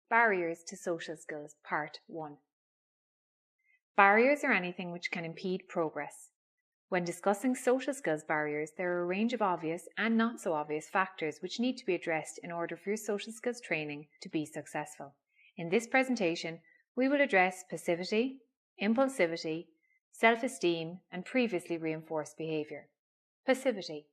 Barriers to Social Skills, Part 1. Barriers are anything which can impede progress. When discussing social skills barriers, there are a range of obvious and not so obvious factors which need to be addressed in order for your social skills training to be successful. In this presentation, we will address passivity, impulsivity, self-esteem, and previously reinforced behaviour. Passivity.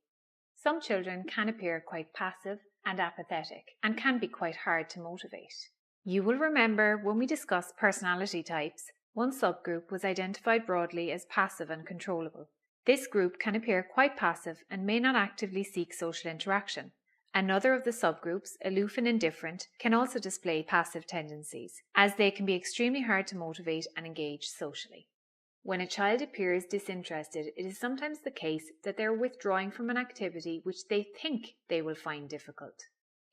Some children can appear quite passive and apathetic and can be quite hard to motivate. You will remember when we discussed personality types, one subgroup was identified broadly as passive and controllable. This group can appear quite passive and may not actively seek social interaction. Another of the subgroups, aloof and indifferent, can also display passive tendencies, as they can be extremely hard to motivate and engage socially. When a child appears disinterested, it is sometimes the case that they are withdrawing from an activity which they think they will find difficult.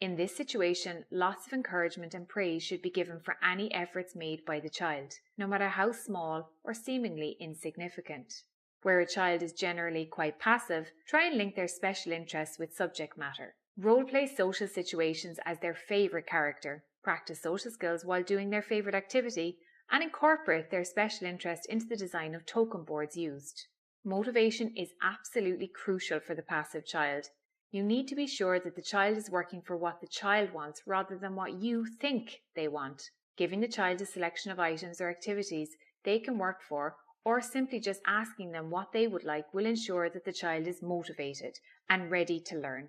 In this situation, lots of encouragement and praise should be given for any efforts made by the child, no matter how small or seemingly insignificant. Where a child is generally quite passive, try and link their special interests with subject matter. Role-play social situations as their favourite character, practice social skills while doing their favourite activity, and incorporate their special interest into the design of token boards used. Motivation is absolutely crucial for the passive child. You need to be sure that the child is working for what the child wants rather than what you think they want. Giving the child a selection of items or activities they can work for, or simply just asking them what they would like, will ensure that the child is motivated and ready to learn.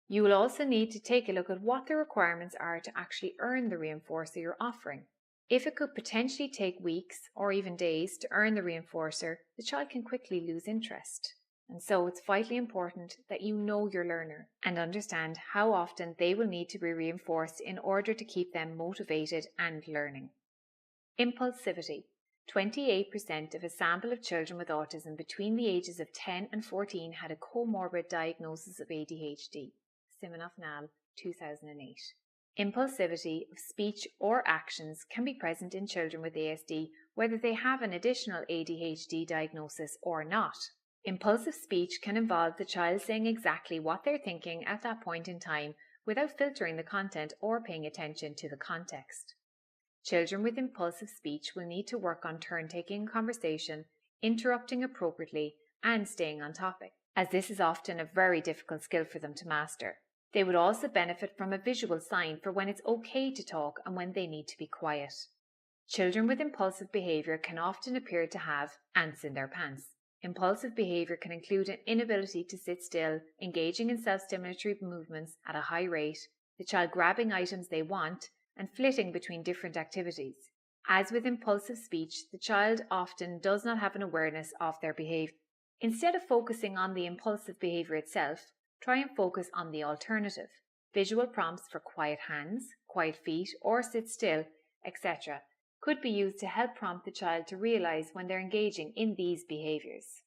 You will also need to take a look at what the requirements are to actually earn the reinforcer you're offering. If it could potentially take weeks or even days to earn the reinforcer, the child can quickly lose interest. And so it's vitally important that you know your learner and understand how often they will need to be reinforced in order to keep them motivated and learning. Impulsivity. 28% of a sample of children with autism between the ages of 10 and 14 had a comorbid diagnosis of ADHD. Siminoff Nall, 2008. Impulsivity of speech or actions can be present in children with ASD whether they have an additional ADHD diagnosis or not. Impulsive speech can involve the child saying exactly what they're thinking at that point in time without filtering the content or paying attention to the context. Children with impulsive speech will need to work on turn-taking a conversation, interrupting appropriately, and staying on topic, as this is often a very difficult skill for them to master. They would also benefit from a visual sign for when it's okay to talk and when they need to be quiet. Children with impulsive behaviour can often appear to have ants in their pants. Impulsive behaviour can include an inability to sit still, engaging in self-stimulatory movements at a high rate, the child grabbing items they want, and flitting between different activities. As with impulsive speech, the child often does not have an awareness of their behaviour. Instead of focusing on the impulsive behaviour itself, try and focus on the alternative. Visual prompts for quiet hands, quiet feet, or sit still, etc. could be used to help prompt the child to realise when they're engaging in these behaviours.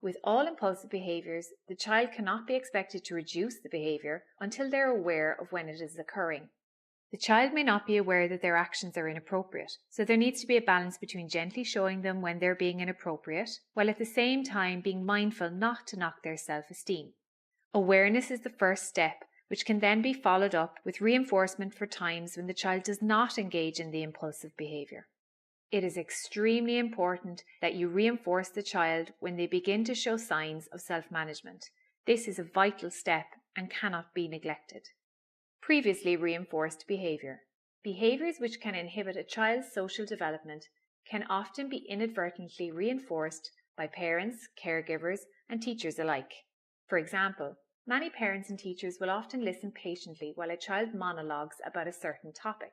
With all impulsive behaviours, the child cannot be expected to reduce the behaviour until they're aware of when it is occurring. The child may not be aware that their actions are inappropriate, so there needs to be a balance between gently showing them when they're being inappropriate, while at the same time being mindful not to knock their self-esteem. Awareness is the first step, which can then be followed up with reinforcement for times when the child does not engage in the impulsive behaviour. It is extremely important that you reinforce the child when they begin to show signs of self-management. This is a vital step and cannot be neglected. Previously reinforced behaviour. Behaviours which can inhibit a child's social development can often be inadvertently reinforced by parents, caregivers, and teachers alike. For example, many parents and teachers will often listen patiently while a child monologues about a certain topic.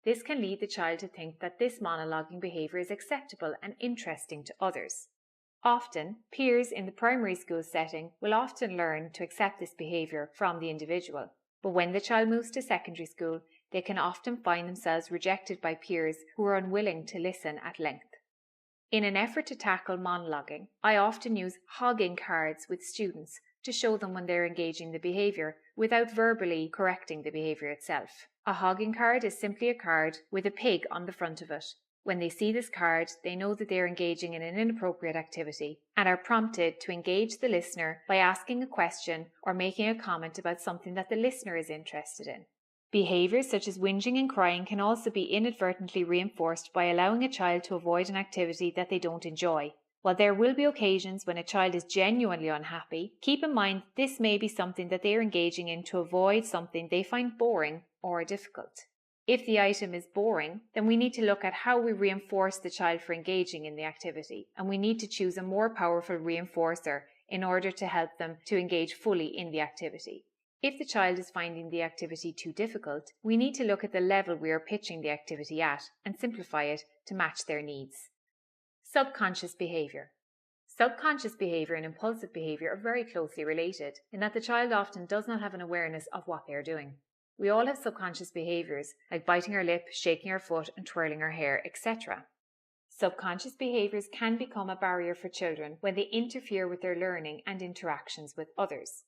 This can lead the child to think that this monologuing behaviour is acceptable and interesting to others. Often, peers in the primary school setting will often learn to accept this behaviour from the individual. But when the child moves to secondary school, they can often find themselves rejected by peers who are unwilling to listen at length. In an effort to tackle monologuing, I often use hogging cards with students to show them when they're engaging the behaviour without verbally correcting the behaviour itself. A hogging card is simply a card with a pig on the front of it. When they see this card, they know that they are engaging in an inappropriate activity and are prompted to engage the listener by asking a question or making a comment about something that the listener is interested in. Behaviours such as whinging and crying can also be inadvertently reinforced by allowing a child to avoid an activity that they don't enjoy. While there will be occasions when a child is genuinely unhappy, keep in mind this may be something that they are engaging in to avoid something they find boring or difficult. If the item is boring, then we need to look at how we reinforce the child for engaging in the activity, and we need to choose a more powerful reinforcer in order to help them to engage fully in the activity. If the child is finding the activity too difficult, we need to look at the level we are pitching the activity at and simplify it to match their needs. Subconscious behaviour. Subconscious behaviour and impulsive behaviour are very closely related in that the child often does not have an awareness of what they are doing. We all have subconscious behaviours like biting our lip, shaking our foot and twirling our hair, etc. Subconscious behaviours can become a barrier for children when they interfere with their learning and interactions with others.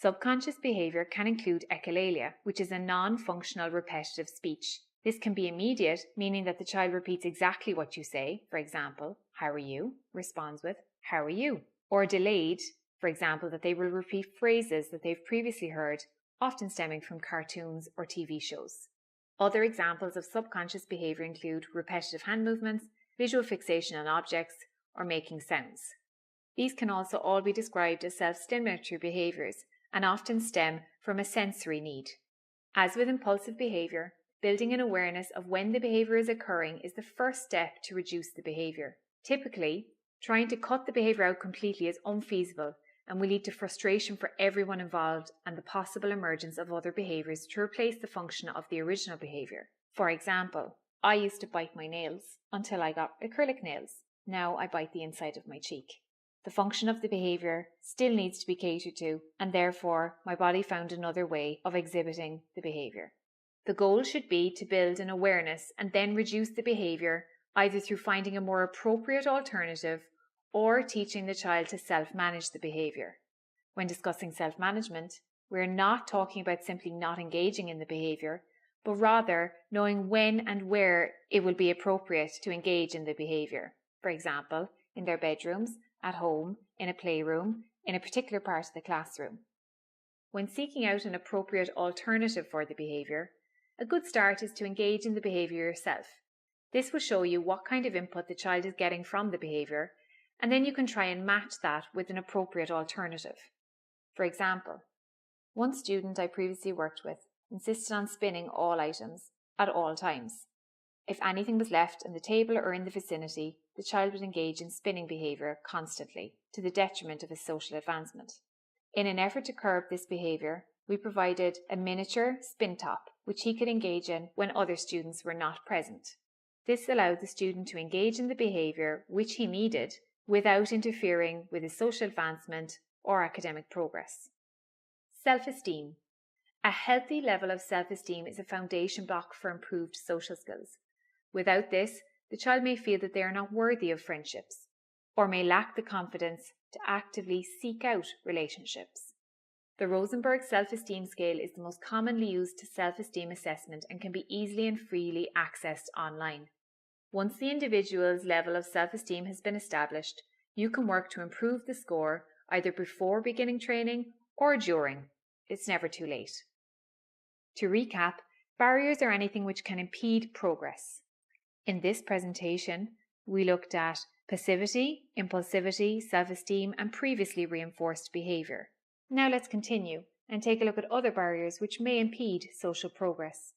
Subconscious behaviour can include echolalia, which is a non-functional repetitive speech. This can be immediate, meaning that the child repeats exactly what you say. For example, how are you? Responds with, how are you? Or delayed, for example, that they will repeat phrases that they've previously heard, often stemming from cartoons or TV shows. Other examples of subconscious behaviour include repetitive hand movements, visual fixation on objects, or making sounds. These can also all be described as self-stimulatory behaviours and often stem from a sensory need. As with impulsive behaviour, building an awareness of when the behaviour is occurring is the first step to reduce the behaviour. Typically, trying to cut the behaviour out completely is unfeasible and will lead to frustration for everyone involved and the possible emergence of other behaviours to replace the function of the original behaviour. For example, I used to bite my nails until I got acrylic nails. Now I bite the inside of my cheek. The function of the behaviour still needs to be catered to, and therefore my body found another way of exhibiting the behaviour. The goal should be to build an awareness and then reduce the behaviour either through finding a more appropriate alternative or teaching the child to self-manage the behaviour. When discussing self-management, we are not talking about simply not engaging in the behaviour, but rather knowing when and where it will be appropriate to engage in the behaviour. For example, in their bedrooms, at home, in a playroom, in a particular part of the classroom. When seeking out an appropriate alternative for the behaviour, a good start is to engage in the behaviour yourself. This will show you what kind of input the child is getting from the behaviour, and then you can try and match that with an appropriate alternative. For example, one student I previously worked with insisted on spinning all items at all times. If anything was left on the table or in the vicinity, the child would engage in spinning behaviour constantly, to the detriment of his social advancement. In an effort to curb this behaviour, we provided a miniature spin top, which he could engage in when other students were not present. This allowed the student to engage in the behaviour which he needed without interfering with his social advancement or academic progress. Self-esteem. A healthy level of self-esteem is a foundation block for improved social skills. Without this, the child may feel that they are not worthy of friendships, or may lack the confidence to actively seek out relationships. The Rosenberg Self-Esteem Scale is the most commonly used self-esteem assessment and can be easily and freely accessed online. Once the individual's level of self-esteem has been established, you can work to improve the score either before beginning training or during. It's never too late. To recap, barriers are anything which can impede progress. In this presentation, we looked at passivity, impulsivity, self-esteem, and previously reinforced behaviour. Now let's continue and take a look at other barriers which may impede social progress.